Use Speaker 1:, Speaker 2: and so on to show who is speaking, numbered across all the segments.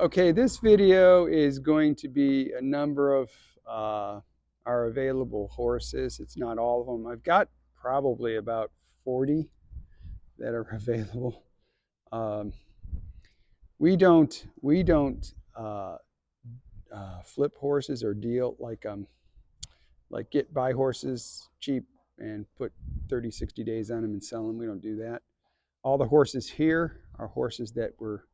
Speaker 1: Okay, this video is going to be a number of our available horses. It's not all of them. I've got probably about 40 that are available. Um, we don't flip horses or deal like buy horses cheap and put 30, 60 days on them and sell them. We don't do that. All the horses here are horses that were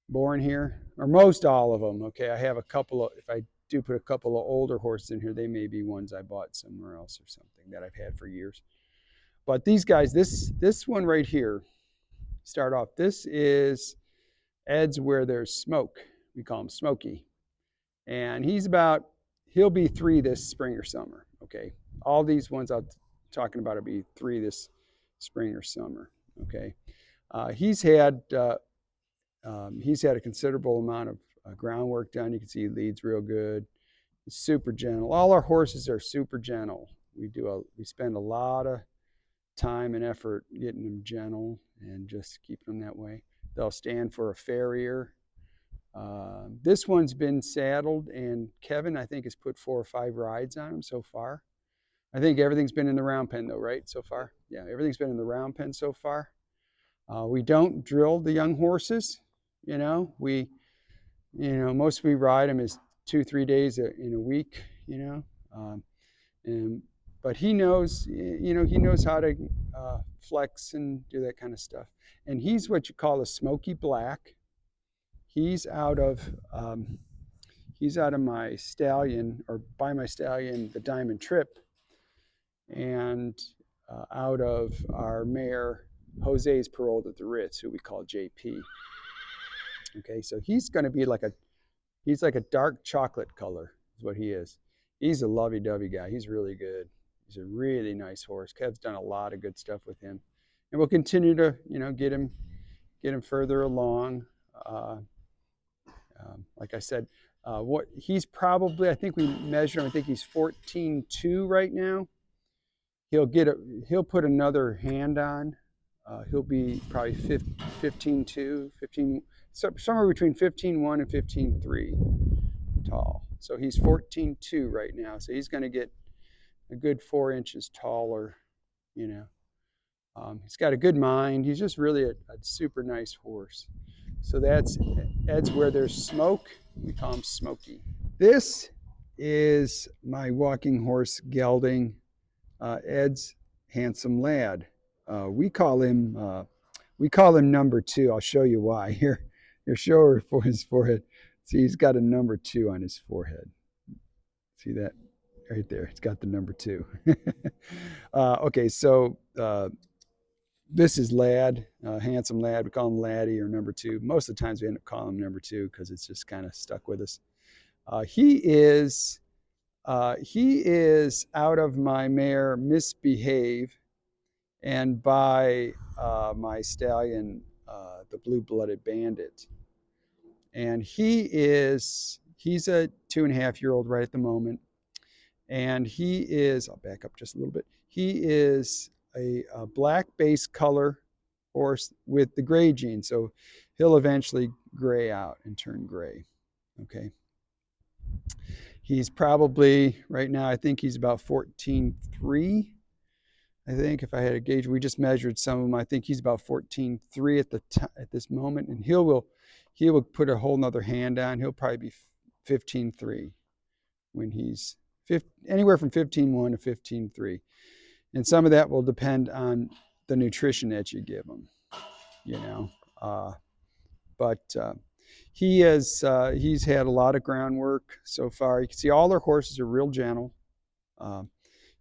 Speaker 1: born here, or most all of them. Okay, I have a couple of, if I do put a couple of older horses in here, they may be ones I bought somewhere else or something that I've had for years. But these guys, this one right here, start off. This is Ed's where there's smoke. We call him Smoky, and he'll be 3 this spring or summer. Okay, all these ones I'm talking about will be 3 this spring or summer. Okay, he's had a considerable amount of groundwork done. You can see he leads real good. He's super gentle. All our horses are super gentle. We spend a lot of time and effort getting them gentle and just keeping them that way. They'll stand for a farrier. This one's been saddled, and Kevin, I think, has put 4 or 5 rides on him so far. I think everything's been in the round pen though, right? So far? Yeah, everything's been in the round pen so far. We don't drill the young horses. Most we ride them is 2-3 days in a week. But he knows, he knows how to flex and do that kind of stuff. And he's what you call a smoky black. He's out of my stallion, or by my stallion, the Diamond Trip, and out of our mare Jose's paroled at the Ritz, who we call JP. Okay, so he's going to be like a dark chocolate color is what he is. He's a lovey-dovey guy. He's really good. He's a really nice horse. Kev's done a lot of good stuff with him, and we'll continue to get him further along. Like I said, what he's probably, I think we measured him. I think he's 14.2 right now. He'll put another hand on. He'll be probably 15.2, 15, somewhere between 15.1 and 15.3 tall. So he's 14.2 right now. So he's going to get a good 4 inches taller. He's got a good mind. He's just really a super nice horse. So that's Ed's where there's smoke. We call him Smoky. This is my walking horse, Gelding, Ed's handsome lad. We call him number 2. I'll show you why. Here show her for his forehead. See, he's got a number 2 on his forehead. See that right there? It's got the number 2. Okay, so this is Lad, handsome lad. We call him Laddie or number 2. Most of the times we end up calling him number 2 because it's just kind of stuck with us. He is out of my mare Misbehave, and by my stallion, the Blue-Blooded Bandit. And he's a 2.5-year-old right at the moment. And I'll back up just a little bit. He is a black base color horse with the gray gene. So he'll eventually gray out and turn gray. Okay. He's probably, right now, I think he's about 14.3. I think if I had a gauge, we just measured some of them. I think he's about 14.3 at this moment, and he will put a whole nother hand on. He'll probably be 15.3 when he's anywhere from 15.1 to 15.3, and some of that will depend on the nutrition that you give him. But he's had a lot of groundwork so far. You can see all our horses are real gentle.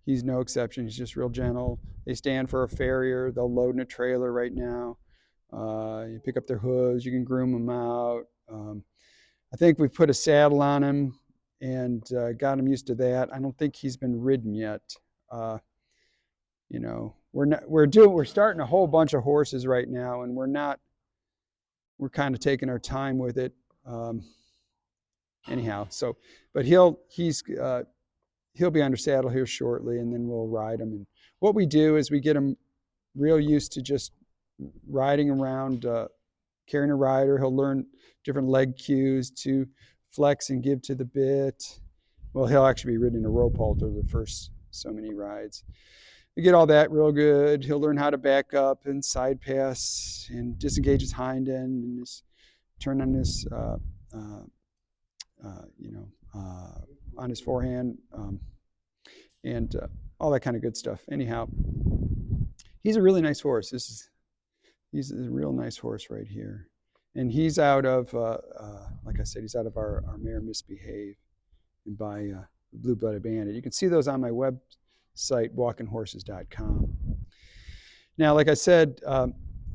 Speaker 1: He's no exception. He's just real gentle. They stand for a farrier. They'll load in a trailer right now. You pick up their hooves. You can groom them out. I think we've put a saddle on him and got him used to that. I don't think he's been ridden yet. We're starting a whole bunch of horses right now, and we're kind of taking our time with it. Anyhow, but he'll be under saddle here shortly, and then we'll ride him. And what we do is we get him real used to just riding around carrying a rider. He'll learn different leg cues to flex and give to the bit. Well, he'll actually be ridden a rope halter the first so many rides. You get all that real good. He'll learn how to back up and side pass and disengage his hind end and just turn on his, on his forehand and all that kind of good stuff. Anyhow, he's a really nice horse. He's a real nice horse right here. And he's out of, like I said, he's out of our mare Misbehave and by Blue Blooded Bandit. You can see those on my website, walkinghorses.com. Now, like I said,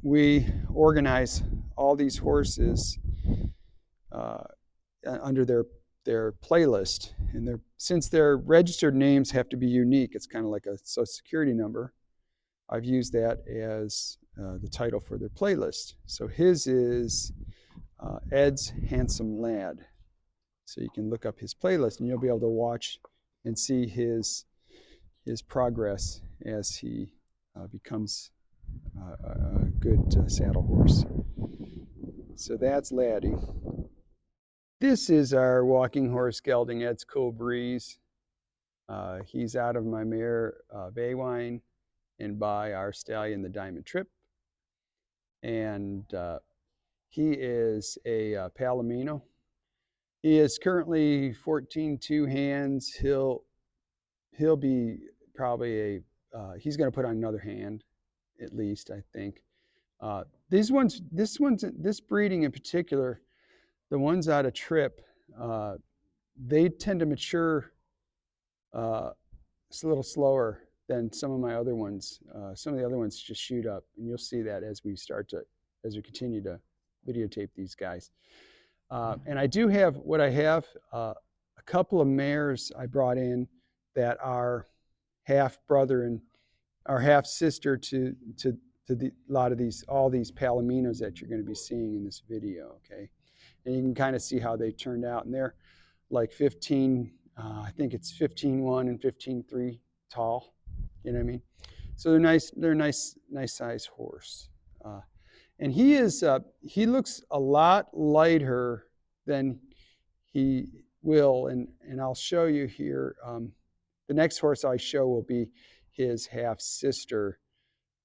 Speaker 1: we organize all these horses under their playlist. And since their registered names have to be unique, it's kind of like a social security number. I've used that as the title for their playlist. So his is Ed's Handsome Lad. So you can look up his playlist and you'll be able to watch and see his progress as he becomes a good saddle horse. So that's Laddie. This is our walking horse gelding, Ed's Cool Breeze. He's out of my mare Baywine and by our stallion, the Diamond Trip. And he is a Palomino. He is currently 14 two hands. He'll be probably he's going to put on another hand, at least, I think. This breeding in particular, the ones out of Trip, they tend to mature a little slower than some of my other ones. Some of the other ones just shoot up, and you'll see that as we continue to videotape these guys. And I do have a couple of mares I brought in that are half brother and are half sister to all these Palominos that you're going to be seeing in this video. Okay, and you can kind of see how they turned out, and they're like 15. I think it's 15.1 and 15.3 tall. You know what I mean? So they're nice. They're a nice size horse. And he looks a lot lighter than he will, and I'll show you here. The next horse I show will be his half sister,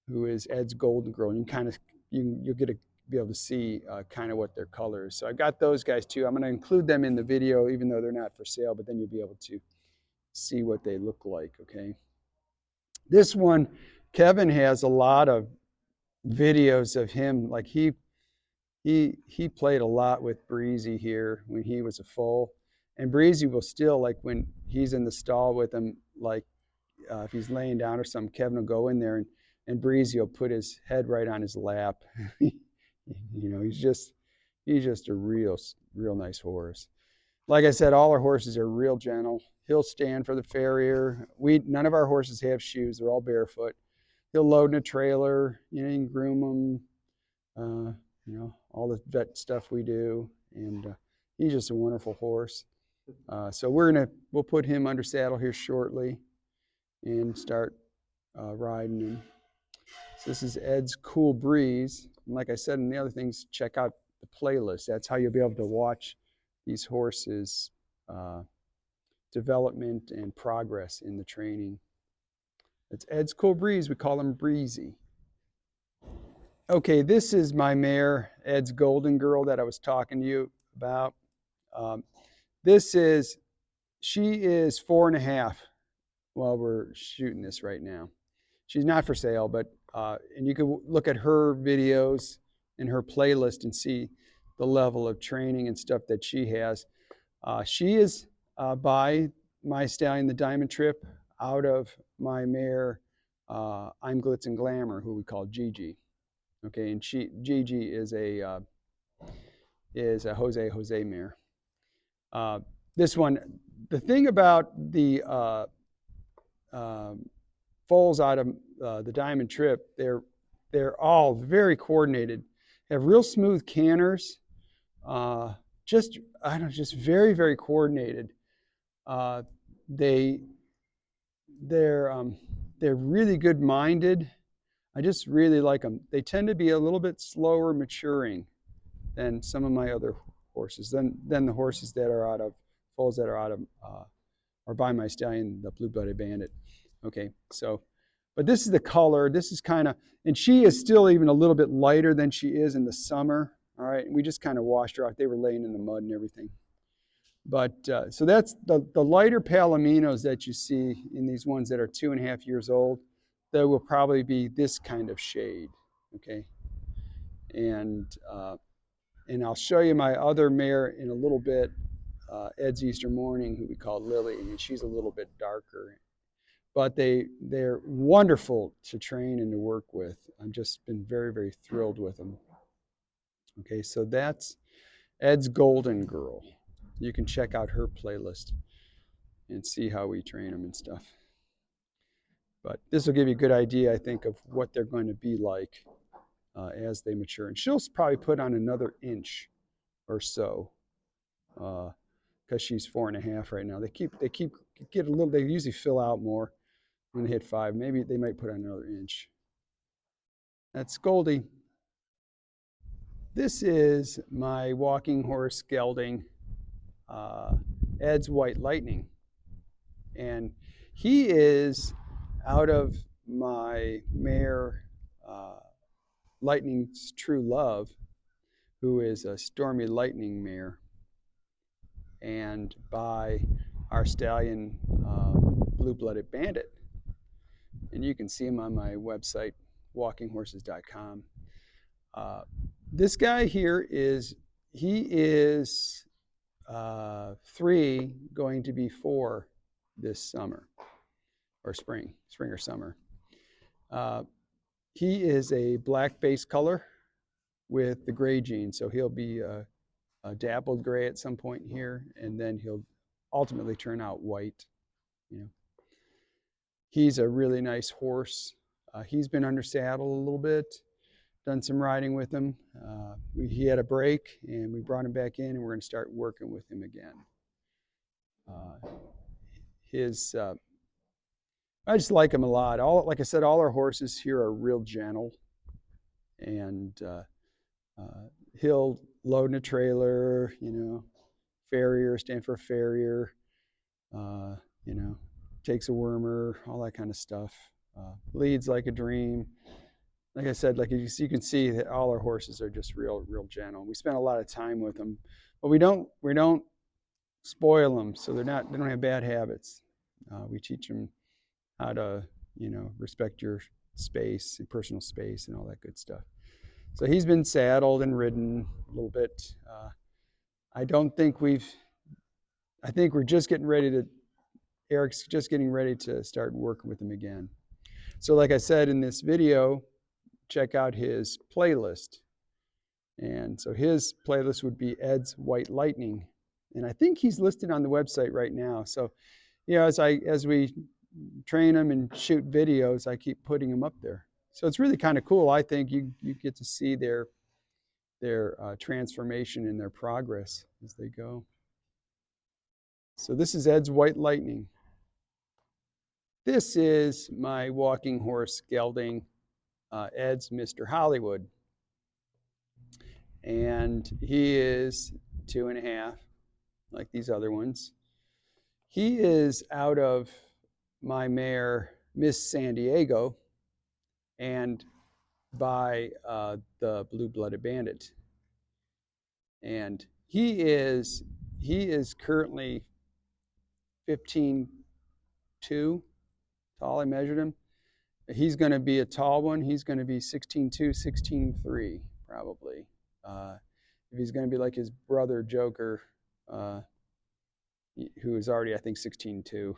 Speaker 1: who is Ed's Golden Girl. And you'll be able to see kind of what their color is. So I've got those guys too. I'm going to include them in the video, even though they're not for sale. But then you'll be able to see what they look like. Okay. This one, Kevin has a lot of videos of him. Like he played a lot with Breezy here when he was a foal, and Breezy will still, like when he's in the stall with him, like if he's laying down or something, Kevin will go in there and Breezy will put his head right on his lap. You know, he's just a real nice horse. Like I said, all our horses are real gentle. He'll stand for the farrier. None of our horses have shoes. They're all barefoot. He'll load in a trailer. You know, you can groom them. You know, all the vet stuff we do. And he's just a wonderful horse. So we'll put him under saddle here shortly and start riding him. So this is Ed's Cool Breeze. And like I said, and the other things, check out the playlist. That's how you'll be able to watch these horses' development and progress in the training. It's Ed's Cool Breeze. We call him Breezy. Okay, this is my mare, Ed's Golden Girl, that I was talking to you about. She is 4.5 while we're shooting this right now. She's not for sale, but and you can look at her videos and her playlist and see the level of training and stuff that she has. She is by my stallion, the Diamond Trip, out of my mare, I'm Glitz and Glamour, who we call Gigi. Okay, and Gigi is a Jose mare. This one, the thing about the foals out of the Diamond Trip, they're all very coordinated, have real smooth canters, just very, very coordinated. They're really good-minded. I just really like them. They tend to be a little bit slower maturing. than some of my other horses, than the horses that are out of foals that are out of or by my stallion, the blue-blooded bandit. Okay, so, but this is the color. This is kind of, and she is still even a little bit lighter than she is in the summer. All right, and we just kind of washed her out. They were laying in the mud and everything. But so that's the lighter palominos that you see in these ones that are 2.5 years old. They will probably be this kind of shade. Okay, and I'll show you my other mare in a little bit, Ed's Easter Morning, who we call Lily, and she's a little bit darker. But they're wonderful to train and to work with. I've just been very, very thrilled with them. Okay, so that's Ed's Golden Girl. You can check out her playlist and see how we train them and stuff. But this will give you a good idea, I think, of what they're going to be like as they mature. And she'll probably put on another inch or so because she's 4.5 right now. They get a little. They usually fill out more when they hit 5. Maybe they might put on another inch. That's Goldie. This is my walking horse gelding, Ed's White Lightning. And he is out of my mare, Lightning's True Love, who is a Stormy Lightning mare, and by our stallion, Blue-Blooded Bandit. And you can see him on my website, walkinghorses.com. This guy here is 3, going to be 4 this summer, or spring or summer. He is a black base color with the gray gene, so he'll be a dappled gray at some point here, and then he'll ultimately turn out white. You know, he's a really nice horse. He's been under saddle a little bit. Done some riding with him. He had a break, and we brought him back in, and we're going to start working with him again. I just like him a lot. Like I said, all our horses here are real gentle, and he'll load in a trailer. Farrier, stand for farrier. Takes a wormer, all that kind of stuff. Leads like a dream. Like I said, like you can see that all our horses are just real gentle. We spend a lot of time with them, but we don't spoil them, so they don't have bad habits. We teach them how to respect your space and personal space and all that good stuff. So he's been saddled and ridden a little bit. I think we're just getting ready to. Eric's just getting ready to start working with him again. So like I said in this video, check out his playlist. And so his playlist would be Ed's White Lightning. And I think he's listed on the website right now. So, as we train him and shoot videos, I keep putting them up there. So it's really kind of cool. I think you get to see their transformation and their progress as they go. So this is Ed's White Lightning. This is my walking horse gelding, Ed's Mr. Hollywood. And he is 2.5, like these other ones. He is out of my mare, Miss San Diego, and by the Blue-Blooded Bandit. And he is currently 15.2 tall. I measured him. He's going to be a tall one. He's going to be 16.2, 16.3 probably. If he's going to be like his brother Joker, who is already, I think, 16.2,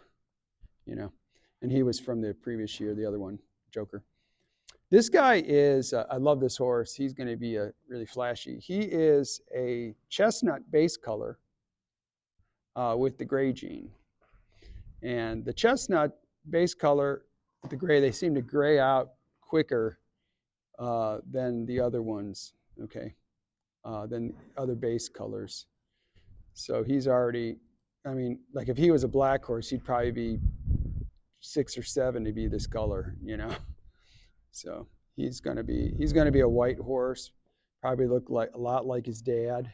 Speaker 1: and he was from the previous year, the other one, Joker. This guy is, I love this horse. He's going to be really flashy. He is a chestnut base color with the gray gene. And the chestnut base color with the gray, they seem to gray out quicker than the other ones, okay, than other base colors. So he's already, like if he was a black horse, he'd probably be 6 or 7 to be this color, So he's going to be a white horse, Probably looked like a lot like his dad.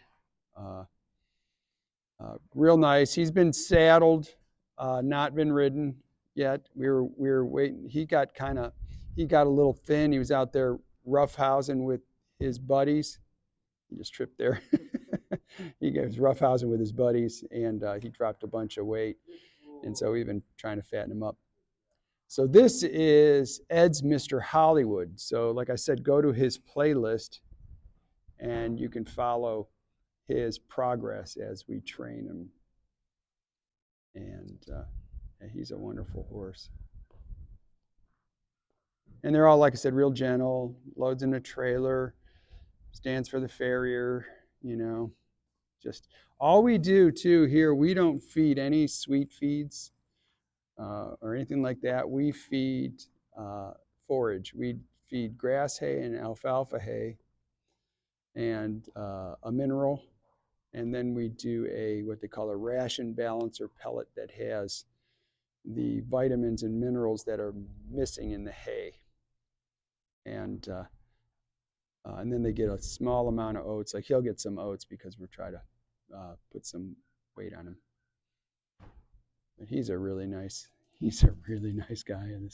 Speaker 1: Uh, Real nice. He's been saddled, not been ridden yet. We were waiting. He got a little thin. He was out there roughhousing with his buddies. He just tripped there. He was roughhousing with his buddies, and he dropped a bunch of weight. And so we've been trying to fatten him up. So this is Ed's Mr. Hollywood. So like I said, go to his playlist, and you can follow his progress as we train him. And he's a wonderful horse. And they're all, like I said, real gentle. Loads in a trailer, stands for the farrier, you know. Just all we do too here, we don't feed any sweet feeds or anything like that. We feed forage. We feed grass hay and alfalfa hay and a mineral. And then we do what they call a ration balancer pellet that has the vitamins and minerals that are missing in the hay. And then they get a small amount of oats. Like he'll get some oats because we're trying to put some weight on him. But he's a really nice guy. And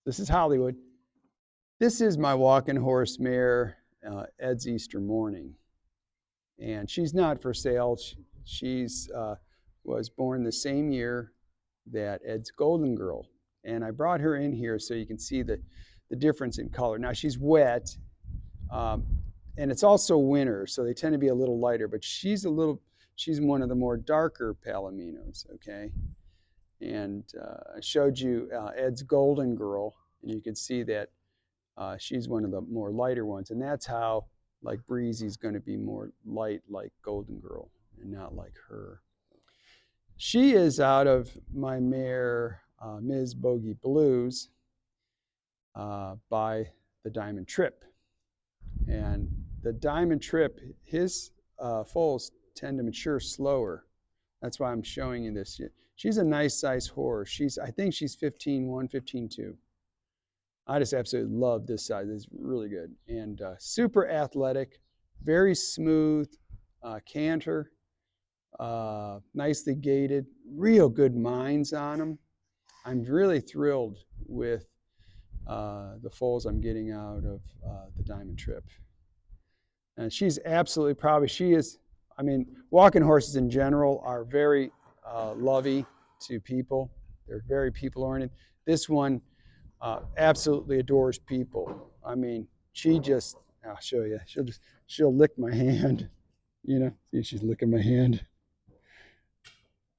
Speaker 1: this is Hollywood. This is my walking horse mare, Ed's Easter Morning. And she's not for sale. She's was born the same year that Ed's Golden Girl. And I brought her in here so you can see the difference in color. Now she's wet, and it's also winter, so they tend to be a little lighter, but she's one of the more darker Palominos, okay? And I showed you Ed's Golden Girl, and you can see that she's one of the more lighter ones, and that's how like Breezy's going to be more light like Golden Girl and not like her. She is out of my mare, Ms. Bogey Blues, by the Diamond Trip. And the Diamond Trip, his foals tend to mature slower. That's why I'm showing you this. She's a nice size horse. I think she's 15-1, 15-2. I just absolutely love this size. It's really good. And super athletic, very smooth canter, nicely gaited, real good minds on them. I'm really thrilled with the foals I'm getting out of the Diamond Trip. And she's absolutely walking horses in general are very lovey to people. They're very people-oriented. This one absolutely adores people. I mean, I'll show you. She'll lick my hand. You know, see, she's licking my hand.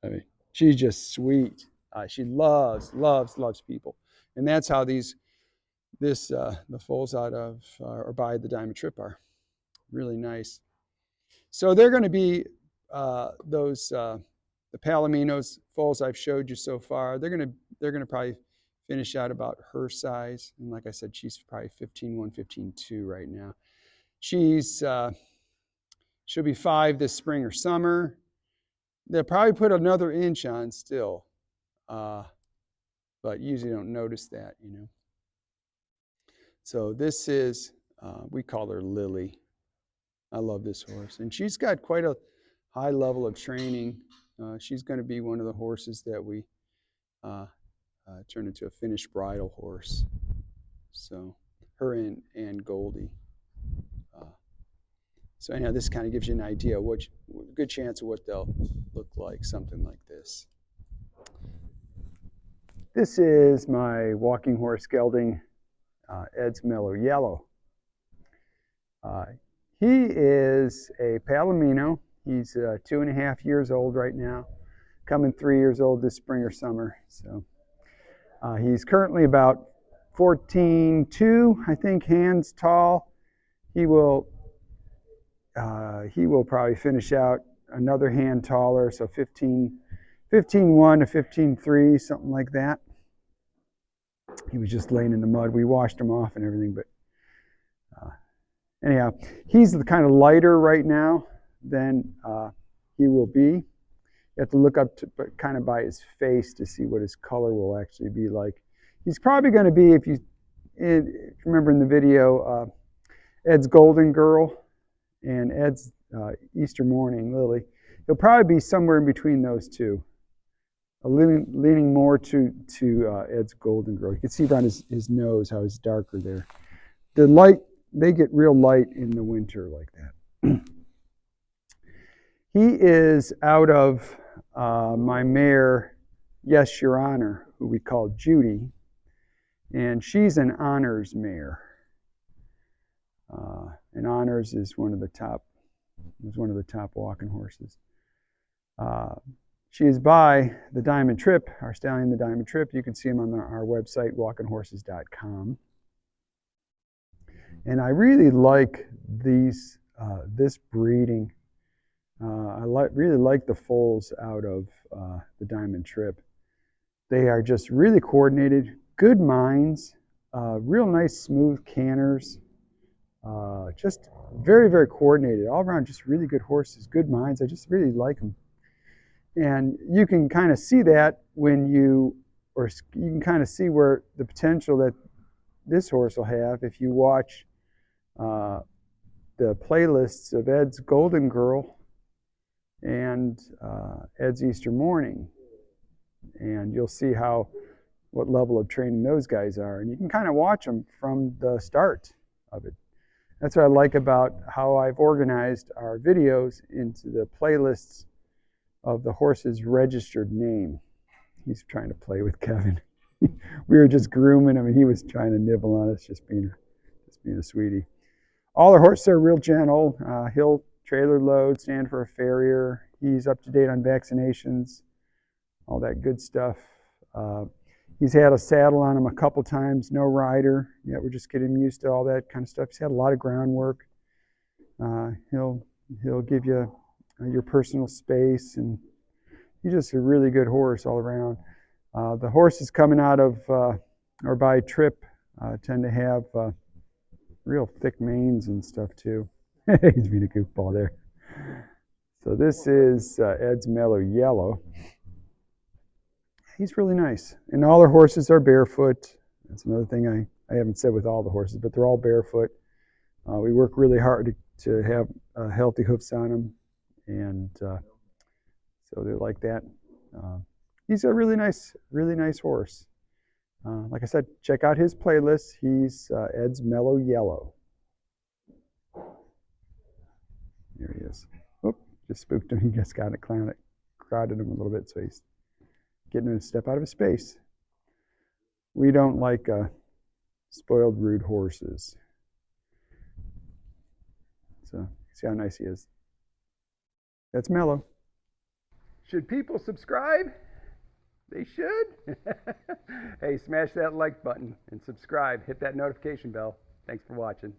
Speaker 1: I mean, she's just sweet. She loves people. And that's how the foals out of or by the Diamond Trip are really nice. So they're going to be the Palominos foals I've showed you so far. They're going to probably finish out about her size. And like I said, she's probably 15-1, 15-2 right now. She'll be 5 this spring or summer. They'll probably put another inch on still, but usually don't notice that, you know. So this is, we call her Lily. I love this horse. And she's got quite a high level of training. She's going to be one of the horses that we turn into a finished bridle horse. So her and Goldie. So anyhow, this kind of gives you an idea, good chance of what they'll look like, something like this. This is my walking horse gelding, Ed's Mellow Yellow. He is a Palomino. He's 2.5 years old right now, coming 3 years old this spring or summer. So he's currently about 14.2, I think, hands tall. He will probably finish out another hand taller, so 15-1 to 15-3, something like that. He was just laying in the mud. We washed him off and everything, but anyhow, he's the kind of lighter right now than he will be. You have to look up kind of by his face to see what his color will actually be like. He's probably going to be, if you remember in the video, Ed's Golden Girl and Ed's Easter Morning Lily. He'll probably be somewhere in between those two, leaning more to Ed's Golden Girl. You can see around his nose how it's darker there. The light, they get real light in the winter like that. He is out of my mare, Yes, Your Honor, who we call Judy, and she's an honors mare. And honors is one of the top walking horses. She is by the Diamond Trip, our stallion, the Diamond Trip. You can see him on our website, walkinghorses.com. And I really like this breeding. I really like the foals out of the Diamond Trip. They are just really coordinated, good minds, real nice smooth canners. Just very, very coordinated. All around, just really good horses, good minds. I just really like them. And you can kind of see that when you can kind of see where the potential that this horse will have if you watch the playlists of Ed's Golden Girl and Ed's Easter Morning. And you'll see what level of training those guys are. And you can kind of watch them from the start of it. That's what I like about how I've organized our videos into the playlists of the horse's registered name. He's trying to play with Kevin. We were just grooming him, and he was trying to nibble on us, just being a sweetie. All our horses are real gentle. He'll trailer load, stand for a farrier. He's up to date on vaccinations, all that good stuff. He's had a saddle on him a couple times, no rider. Yeah, we're just getting him used to all that kind of stuff. He's had a lot of groundwork. He'll give you your personal space, and he's just a really good horse all around. The horses coming out of or by Trip tend to have real thick manes and stuff too. He's being a goofball there. So this is Ed's Mellow Yellow. He's really nice. And all our horses are barefoot. That's another thing I haven't said with all the horses, but they're all barefoot. We work really hard to have healthy hoofs on them. And so they're like that. He's a really nice horse. Like I said, check out his playlist. He's Ed's Mellow Yellow. There he is. Oop, just spooked him. He just got it, crowded him a little bit, so he's getting him to step out of his space. We don't like spoiled, rude horses. So see how nice he is. That's Mellow. Should people subscribe? They should. Hey, smash that like button and subscribe. Hit that notification bell. Thanks for watching.